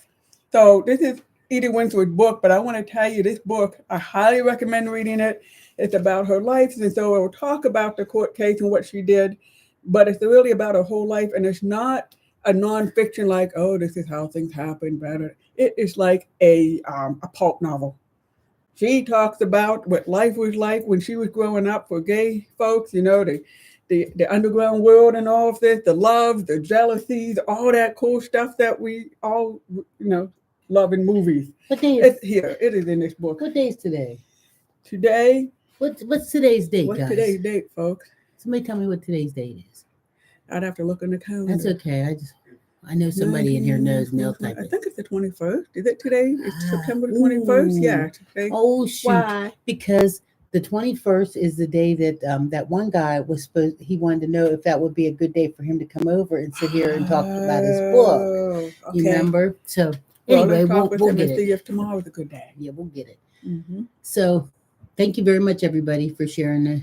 So this is Edie Windsor's book, but I want to tell you this book, I highly recommend reading it. It's about her life, and so it will talk about the court case and what she did, but it's really about her whole life, and it's not a nonfiction like, oh, this is how things happen. It is like a pulp novel. She talks about what life was like when she was growing up for gay folks, the underground world and all of this, the love, the jealousies, all that cool stuff that we all, love in movies. What day is it's here. It is in this book. What day is today? Today. What's today's date, What's guys? Today's date, folks? Somebody tell me what today's date is. I'd have to look in the calendar. That's okay. I know somebody in here knows. They'll type it. I think it's the 21st. Is it today? It's September the 21st. Yeah. Today. Oh shoot! Why? Because the 21st is the day that that one guy was supposed. He wanted to know if that would be a good day for him to come over and sit here and talk about his book. Okay. You remember? So anyway, we'll get it. See if tomorrow's a good day. Yeah, we'll get it. Mm-hmm. So. Thank you very much, everybody, for sharing.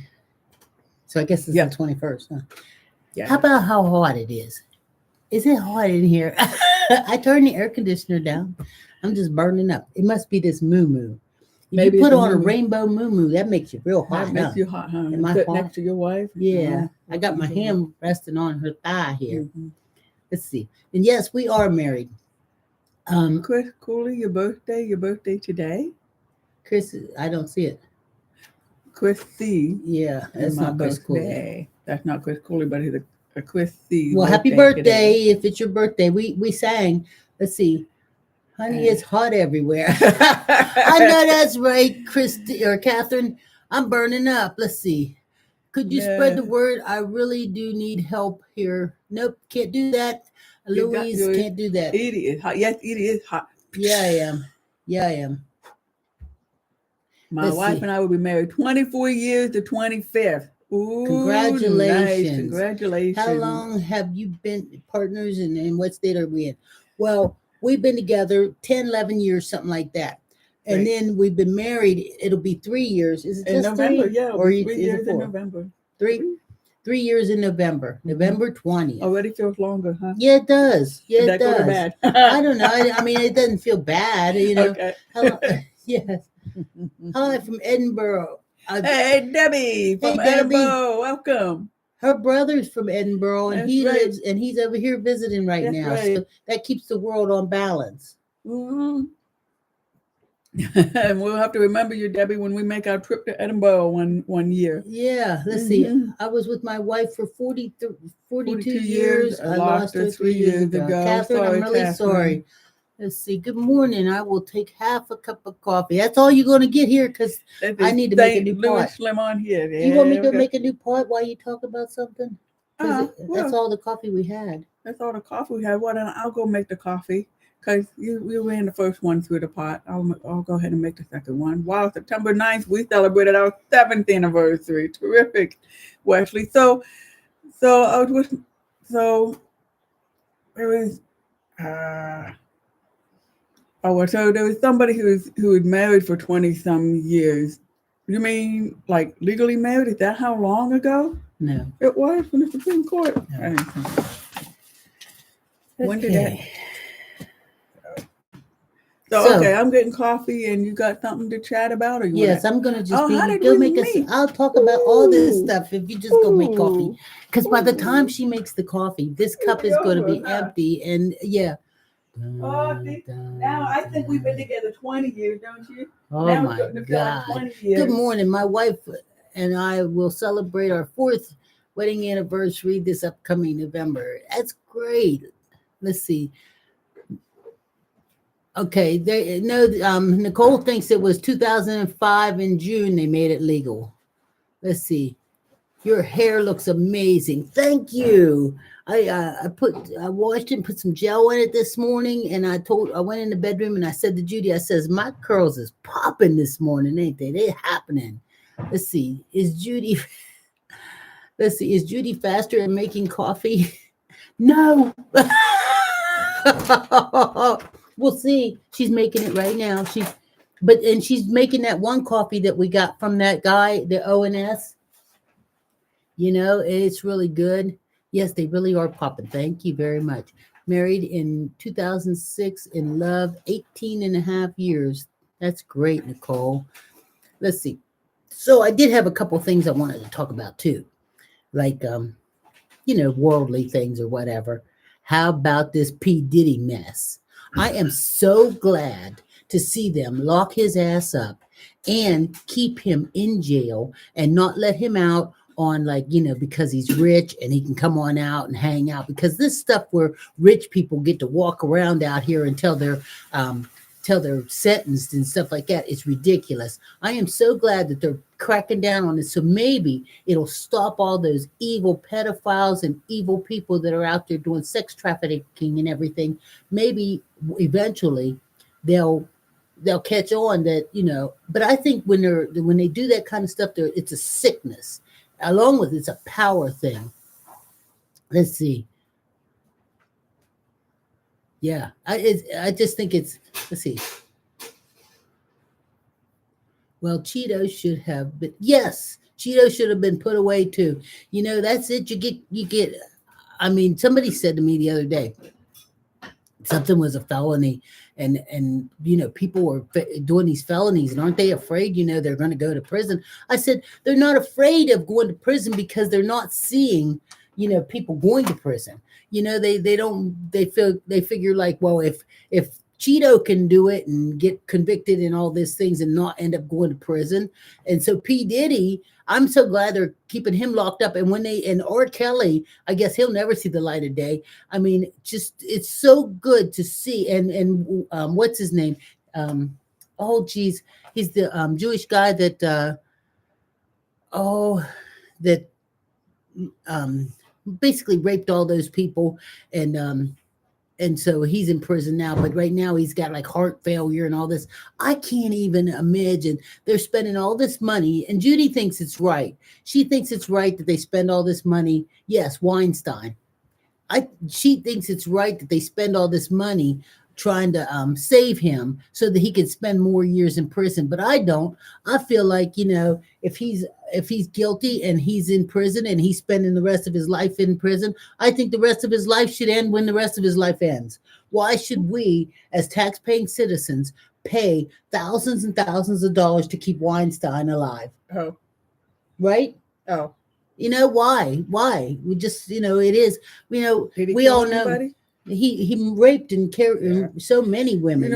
So I guess it's the 21st, huh? Yeah. How about how hot it is? Is it hot in here? I turned the air conditioner down. I'm just burning up. It must be this moo. If you put on a rainbow moo, that makes you real hot. That makes you hot, huh? Am I sit hot? Next to your wife? Yeah. I got my hand resting on her thigh here. Mm-hmm. Let's see. And yes, we are married. Chris Cooley, your birthday today? Chris, I don't see it. Christy. Yeah, that's not Chris Cooley. That's not Chris Cooley, but he's a Christy. Well, happy birthday today. If it's your birthday. We sang. Let's see. Honey, it's hot everywhere. I know that's right, Christy or Catherine. I'm burning up. Let's see. Could you spread the word? I really do need help here. Nope, can't do that. Louise can't do that. Edie is hot. Yes, Edie is hot. Yeah, I am. My wife and I will be married 24 years to 25th. Ooh, congratulations. Nice. Congratulations. How long have you been partners and what state are we in? Well, we've been together 10, 11 years, something like that. And then we've been married. It'll be 3 years. Is it just in November? 3? Yeah, or 3 years in November. 3 years in November. November 20th. Already feels longer, huh? Yeah, it does. Yeah, it does. Good or bad? I don't know. I mean, it doesn't feel bad, you know. Okay. Yes. Hi from Edinburgh. Hey, Debbie from Edinburgh. Welcome. Her brother's from Edinburgh, and lives, and he's over here visiting right now. Right. So that keeps the world on balance. Mm-hmm. And we'll have to remember you, Debbie, when we make our trip to Edinburgh one year. Yeah, let's see. I was with my wife for 42 years. I lost her 3 years ago. Catherine, I'm really sorry. Let's see. Good morning. I will take half a cup of coffee. That's all you're going to get here because I need to make a new pot. Slim on here. Yeah, you want me to make a new pot while you talk about something? That's all the coffee we had. That's all the coffee we had. Well, then I'll go make the coffee because we ran the first one through the pot. I'll go ahead and make the second one. Wow, September 9th, we celebrated our 7th anniversary. Terrific, Wesley. So there was so there was somebody who was married for 20-some years. You mean like legally married? Is that how long ago? No. It was from the Supreme Court. No. When did that? So okay, I'm getting coffee, and you got something to chat about, or I'm gonna just I'll talk about all this stuff if you just go make coffee. Because by the time she makes the coffee, this cup is going to be empty, and now I think we've been together 20 years, don't you? Oh now my God! Like good morning, my wife and I will celebrate our 4th wedding anniversary this upcoming November. That's great. Let's see. Okay, Nicole thinks it was 2005 in June they made it legal. Let's see. Your hair looks amazing. Thank you. I washed it and put some gel in it this morning, and I went in the bedroom and I said to Judy, I says, my curls is popping this morning, ain't they? They're happening. Let's see. Is Judy faster at making coffee? No. We'll see. She's making it right now. She's making that one coffee that we got from that guy, the ONS. You know, it's really good. Yes, they really are popping. Thank you very much. Married in 2006, in love 18 and a half years. That's great, Nicole. Let's see. So I did have a couple things I wanted to talk about too. Like, worldly things or whatever. How about this P. Diddy mess? I am so glad to see them lock his ass up and keep him in jail and not let him out on because he's rich and he can come on out and hang out, because this stuff where rich people get to walk around out here until they're sentenced and stuff like that, it's ridiculous. I am so glad that they're cracking down on it. So maybe it'll stop all those evil pedophiles and evil people that are out there doing sex trafficking and everything. Maybe eventually they'll catch on that, but I think when they do that kind of stuff, it's a sickness. Along with it's a power thing. Let's see. Yeah, I just think it's. Let's see. Well, Cheetos should have been. Yes, Cheetos should have been put away too. That's it. You get. I mean, somebody said to me the other day, something was a felony, and people were doing these felonies, and aren't they afraid they're going to go to prison? I said they're not afraid of going to prison because they're not seeing people going to prison. They figure like, well, if Cheeto can do it and get convicted and all these things and not end up going to prison, and so P. Diddy, I'm so glad they're keeping him locked up. And and R. Kelly, I guess he'll never see the light of day. I mean, just it's so good to see. And what's his name? Oh, geez, he's the Jewish guy that basically raped all those people, and so he's in prison now, but right now he's got like heart failure and all this. I can't even imagine they're spending all this money, and Judy thinks it's right. She thinks it's right that they spend all this money. Yes, Weinstein. She thinks it's right that they spend all this money trying to save him so that he can spend more years in prison. But I don't. I feel like, if he's guilty and he's in prison and he's spending the rest of his life in prison, I think the rest of his life should end when the rest of his life ends. Why should we, as tax-paying citizens, pay thousands and thousands of dollars to keep Weinstein alive? Oh. Right? Oh. Why? Why? We just, it is, we all know. Anybody? He raped and carried so many women.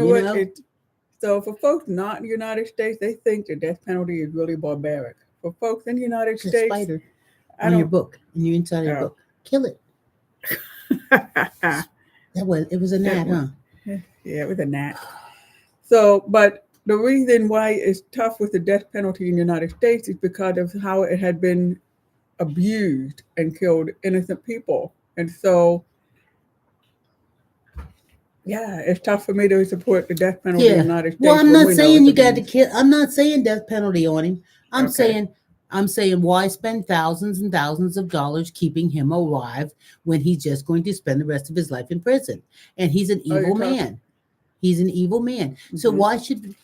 So for folks not in the United States, they think the death penalty is really barbaric. For folks in the United States, spider on your book, in your inside of your book, kill it. It was a gnat, huh? Yeah, it was a gnat. So, but the reason why it's tough with the death penalty in the United States is because of how it had been abused and killed innocent people, and so. Yeah, it's tough for me to support the death penalty in the United States. Well, I'm not saying you got to kill. I'm not saying death penalty on him. I'm saying why spend thousands and thousands of dollars keeping him alive when he's just going to spend the rest of his life in prison? And he's an evil man. He's an evil man. Mm-hmm. So why should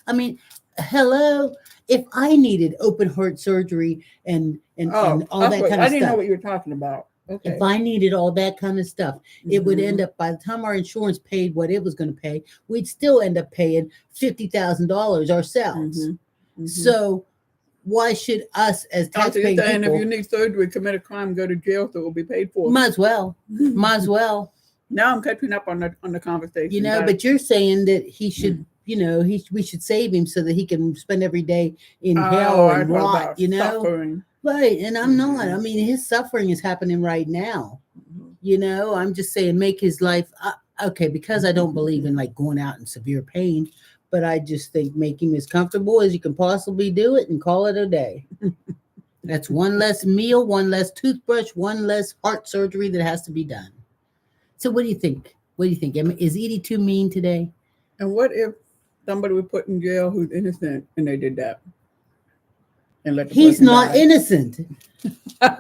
hello? If I needed open heart surgery and all that kind of stuff, I didn't know what you were talking about. Okay. If I needed all that kind of stuff, it would end up, by the time our insurance paid what it was going to pay, we'd still end up paying $50,000 ourselves. Mm-hmm. So why should us as taxpaying people? And if you need surgery, commit a crime, go to jail, so it will be paid for. Might as well. Might as well. Now I'm catching up on the conversation. But you're saying that he should, we should save him so that he can spend every day in hell and rot, suffering. Right, and I'm not. I mean, his suffering is happening right now. I'm just saying, make his life because I don't believe in like going out in severe pain, but I just think make him as comfortable as you can possibly do it and call it a day. That's one less meal, one less toothbrush, one less heart surgery that has to be done. So what do you think? What do you think? Is Edie too mean today? And what if somebody was put in jail who's innocent and they did that? He's not innocent.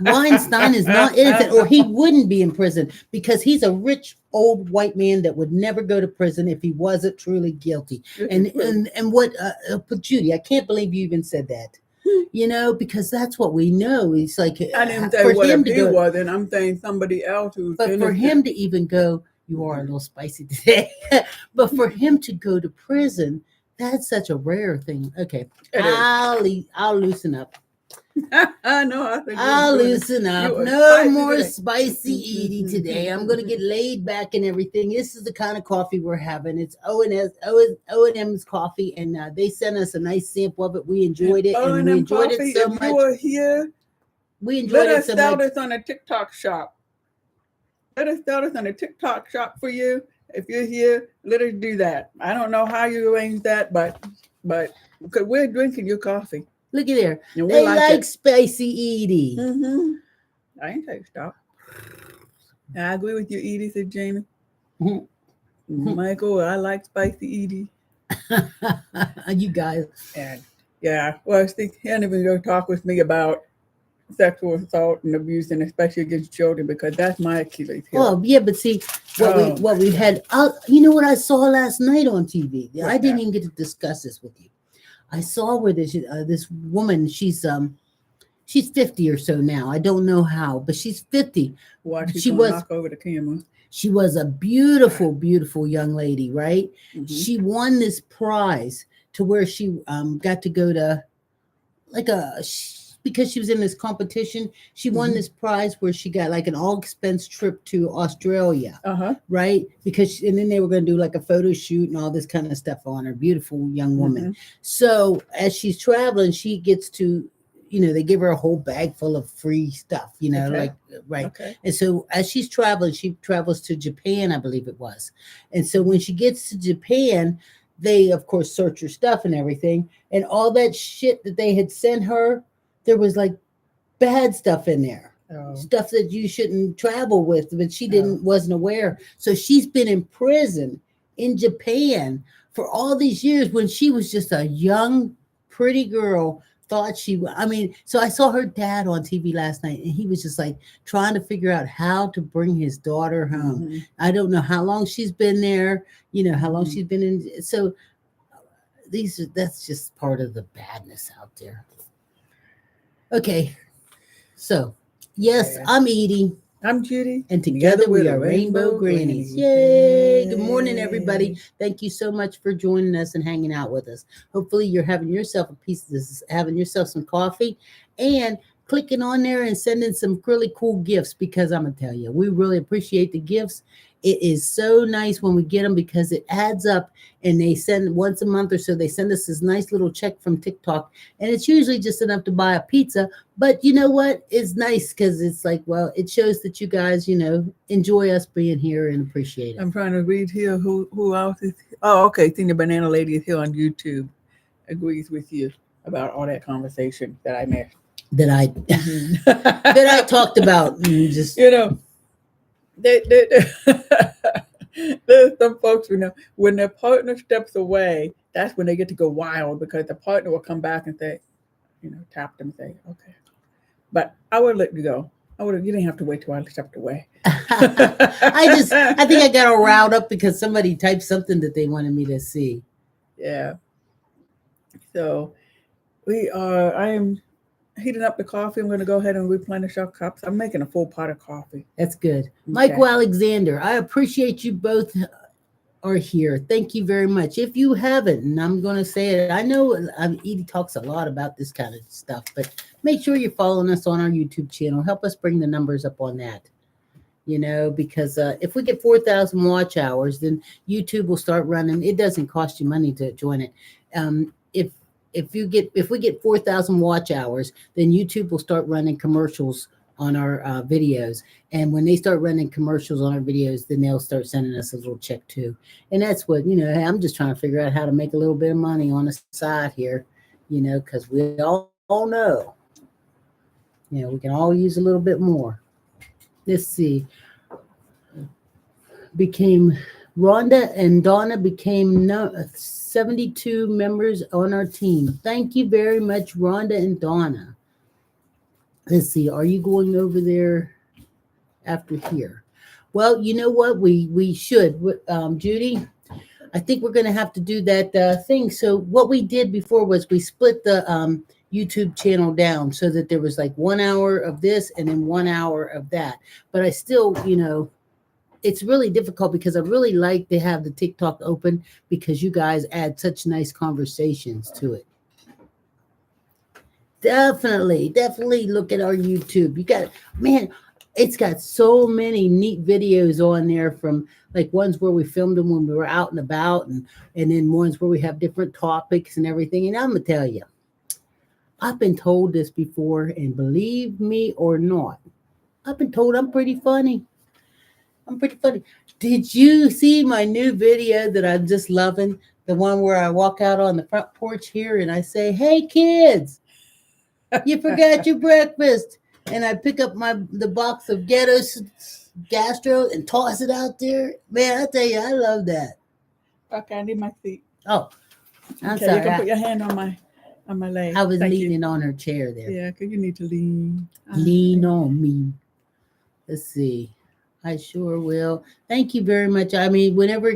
Weinstein is not innocent, or he wouldn't be in prison, because he's a rich old white man that would never go to prison if he wasn't truly guilty. And what, Judy, I can't believe you even said that. Because that's what we know. It's like I didn't say what if he wasn't. I'm saying somebody else who's innocent. For him to even go, you are a little spicy today, but for him to go to prison. That's such a rare thing. Okay, I'll loosen up. I'll loosen up. No more spicy Edie today. I'm going to get laid back and everything. This is the kind of coffee we're having. It's O&M's coffee, and they sent us a nice sample of it. We enjoyed it, and we enjoyed it so much. If you were here, we enjoyed it so much. Let us start us on a TikTok shop. Let us start us on a TikTok shop for you. If you're here, let us do that. I don't know how you arrange that, but because we're drinking your coffee. Look at there. They like spicy Edie. Mm-hmm. I ain't take stop. I agree with you, Edie, said Jamie. Mm-hmm. Michael, I like spicy Edie. You guys. And well, I think he ain't even going to talk with me about sexual assault and abuse, and especially against children, because that's my Achilles heel. Well, yeah, but see what we had. You know what I saw last night on TV? I didn't even get to discuss this with you. I saw where this woman, she's She's 50 or so now. I don't know how, but she's 50. She was knock over the camera. She was a beautiful, beautiful young lady, right? Mm-hmm. She won this prize to where she got to go to because she was in this competition. She won this prize where she got like an all expense trip to Australia, right? And then they were going to do like a photo shoot and all this kind of stuff on her. Beautiful young woman. So as she's traveling, she gets to, they give her a whole bag full of free stuff, right. Okay. And so as she's traveling, she travels to Japan, I believe it was. And so when she gets to Japan, they of course search her stuff and everything, and all that shit that they had sent her, there was like bad stuff in there. Stuff that you shouldn't travel with, but she wasn't aware. So she's been in prison in Japan for all these years when she was just a young, pretty girl. So I saw her dad on TV last night, and he was just like trying to figure out how to bring his daughter home. I don't know how long she's been there, how long she's been in. So that's just part of the badness out there. Okay. So, yes, I'm Edie. I'm Judy. And together we are Rainbow Grannies. Yay! Good morning, everybody. Thank you so much for joining us and hanging out with us. Hopefully you're having yourself a piece of this, having yourself some coffee, and clicking on there and sending some really cool gifts, because I'm going to tell you, we really appreciate the gifts. It is so nice when we get them because it adds up, and they send once a month or so, they send us this nice little check from TikTok, and it's usually just enough to buy a pizza. But you know what? It's nice because it's like, well, it shows that you guys, enjoy us being here and appreciate it. I'm trying to read here who else is. Oh, okay. Think the Banana Lady is here on YouTube. Agrees with you about all that conversation that I missed. That I talked about. Just there's some folks when their partner steps away, that's when they get to go wild, because the partner will come back and say, tap them and say, okay. But I would let you go. You didn't have to wait till I stepped away. I think I got all riled up because somebody typed something that they wanted me to see. Yeah. So I am heating up the coffee. I'm going to go ahead and replenish our cups. I'm making a full pot of coffee. That's good. Okay. Michael Alexander, I appreciate you both are here. Thank you very much. If you haven't, and I'm going to say it, I know Edie talks a lot about this kind of stuff, but make sure you're following us on our YouTube channel. Help us bring the numbers up on that. Because if we get 4,000 watch hours, then YouTube will start running. It doesn't cost you money to join it. If we get 4,000 watch hours, then YouTube will start running commercials on our videos. And when they start running commercials on our videos, then they'll start sending us a little check too. And that's what, I'm just trying to figure out how to make a little bit of money on the side here, because we all know, we can all use a little bit more. Let's see. Rhonda and Donna became 72 members on our team. Thank you very much, Rhonda and Donna. Let's see. Are you going over there after here? Well, you know what? We should. Judy, I think we're going to have to do that thing. So what we did before was we split the YouTube channel down so that there was like 1 hour of this and then 1 hour of that. But I still, it's really difficult because I really like to have the TikTok open because you guys add such nice conversations to it. Definitely look at our YouTube. It's got so many neat videos on there, from like ones where we filmed them when we were out and about, and then ones where we have different topics and everything. And I'm going to tell you, I've been told this before, and believe me or not, I've been told I'm pretty funny. Did you see my new video that I'm just loving? The one where I walk out on the front porch here and I say, "Hey kids, you forgot your breakfast." And I pick up the box of gastro and toss it out there. Man, I tell you, I love that. Okay, I need my seat. Oh, I'm sorry. You can put your hand on my leg. I was leaning on her chair there. Yeah, because you need to lean. Lean on me. Let's see. I sure will. Thank you very much. Whenever